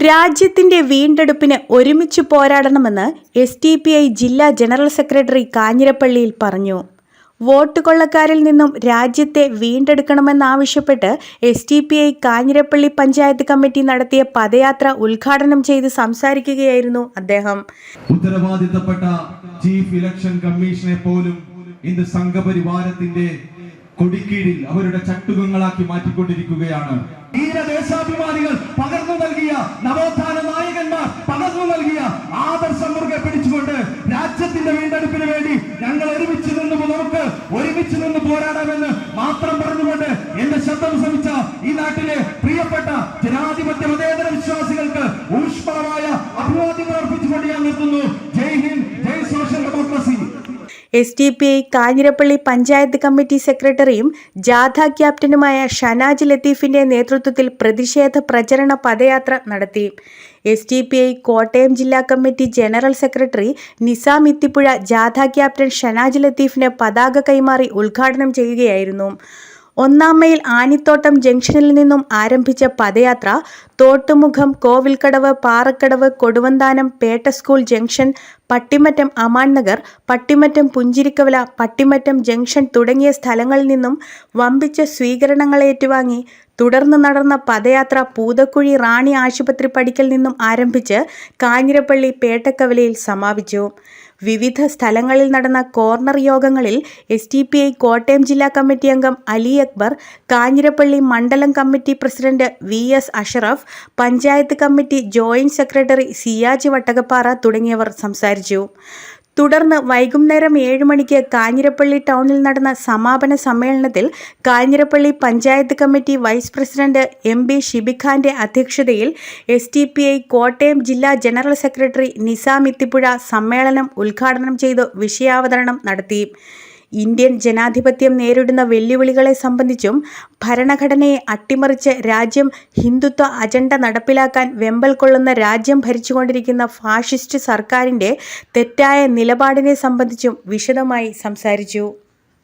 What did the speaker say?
രാജ്യത്തിന്റെ വീണ്ടെടുപ്പിന് ഒരുമിച്ച് പോരാടണമെന്ന് SDPI ജില്ലാ ജനറൽ സെക്രട്ടറി കാഞ്ഞിരപ്പള്ളിയിൽ പറഞ്ഞു. വോട്ട് കൊള്ളക്കാരിൽ നിന്നും രാജ്യത്തെ വീണ്ടെടുക്കണമെന്നാവശ്യപ്പെട്ട് SDPI കാഞ്ഞിരപ്പള്ളി പഞ്ചായത്ത് കമ്മിറ്റി നടത്തിയ പദയാത്ര ഉദ്ഘാടനം ചെയ്ത് സംസാരിക്കുകയായിരുന്നു അദ്ദേഹം. ഉത്തരവാദിത്തപ്പെട്ട ചീഫ് ഇലക്ഷൻ കമ്മീഷനെ പോലും ഇന്ന് സംഘപരിവാരത്തിന്റെ കൊടിക്കീഴിൽ അവരുടെ ചട്ടുകങ്ങളാക്കി മാറ്റിക്കൊണ്ടിരിക്കുകയാണ്. ദേശാഭിമാനികൾ പകർന്നു നൽകിയ നവോത്ഥാന നായകന്മാർ പകർന്നു നൽകിയ ആദർശം മുറുകെ പിടിച്ചുകൊണ്ട് രാജ്യത്തിന്റെ വീണ്ടെടുപ്പിന് വേണ്ടി ഞങ്ങൾ ഒരുമിച്ച് നിന്ന് പോരാടാമെന്ന് മാത്രം പറഞ്ഞുകൊണ്ട് എന്റെ ശബ്ദം ശ്രമിച്ച ഈ നാട്ടിലെ പ്രിയപ്പെട്ട ജനാധിപത്യ മതേതര വിശ്വാസികൾക്ക് ഊഷ്മളമായ അഭിവാദ്യങ്ങൾ അർപ്പിച്ചുകൊണ്ട് ഞാൻ നിർത്തുന്നു. Jai Hind, Jai social democracy. SDPI Kanjirappally panchayat committee സെക്രട്ടറിയും ജാഥ ക്യാപ്റ്റനുമായ ഷനാജ് ലത്തീഫിന്റെ നേതൃത്വത്തിൽ പ്രതിഷേധ പ്രചരണ പദയാത്ര നടത്തി. SDPI കോട്ടയം ജില്ലാ committee general secretary Nizam Ithipuzha ജാഥ ക്യാപ്റ്റൻ ഷനാജ് ലത്തീഫിന് പതാക കൈമാറി ഉദ്ഘാടനം ചെയ്യുകയായിരുന്നു. 1-ാം മൈൽ ആനിത്തോട്ടം ജംഗ്ഷനിൽ നിന്നും ആരംഭിച്ച പദയാത്ര Thottumukham, Kovilkadavu, Parakkadavu, Koduvanthanam, Petta school junction, Pattimattam Aman Nagar, Pattimattam Punchirikkavala, Pattimattam junction തുടങ്ങിയ സ്ഥലങ്ങളിൽ നിന്നും വമ്പിച്ച സ്വീകരണങ്ങൾ ഏറ്റുവാങ്ങി. തുടർന്ന് നടന്ന പദയാത്ര പൂതക്കുഴി റാണി ആശുപത്രി പടിക്കൽ നിന്നും ആരംഭിച്ച് കാഞ്ഞിരപ്പള്ളി പേട്ടക്കവലയിൽ സമാപിച്ചു. വിവിധ സ്ഥലങ്ങളിൽ നടന്ന കോർണർ യോഗങ്ങളിൽ SDPI കോട്ടയം ജില്ലാ കമ്മിറ്റി അംഗം അലി അക്ബർ, കാഞ്ഞിരപ്പള്ളി മണ്ഡലം committee president VS Ashraf, panchayat committee joint secretary Siyaj Vattakappara തുടങ്ങിയവർ സംസാരിച്ചു. തുടർന്ന് വൈകുന്നേരം 7 മണിക്ക് കാഞ്ഞിരപ്പള്ളി ടൗണിൽ നടന്ന സമാപന സമ്മേളനത്തിൽ Kanjirappally panchayat committee vice president MB ഷിബിഖാന്റെ അധ്യക്ഷതയിൽ SDPI കോട്ടയം ജില്ലാ ജനറൽ സെക്രട്ടറി നിസാം ഇത്തിപ്പുഴ സമ്മേളനം ഉദ്ഘാടനം ചെയ്ത് വിഷയാവതരണം നടത്തി. ഇന്ത്യൻ ജനാധിപത്യം നേരിടുന്ന വെല്ലുവിളികളെ സംബന്ധിച്ചും ഭരണഘടനയെ അട്ടിമറിച്ച് രാജ്യം ഹിന്ദുത്വ അജണ്ട നടപ്പിലാക്കാൻ വെമ്പൽ കൊള്ളുന്ന രാജ്യം ഭരിച്ചുകൊണ്ടിരിക്കുന്ന ഫാഷിസ്റ്റ് സർക്കാരിൻ്റെ തെറ്റായ നിലപാടിനെ സംബന്ധിച്ചും വിശദമായി സംസാരിച്ചു.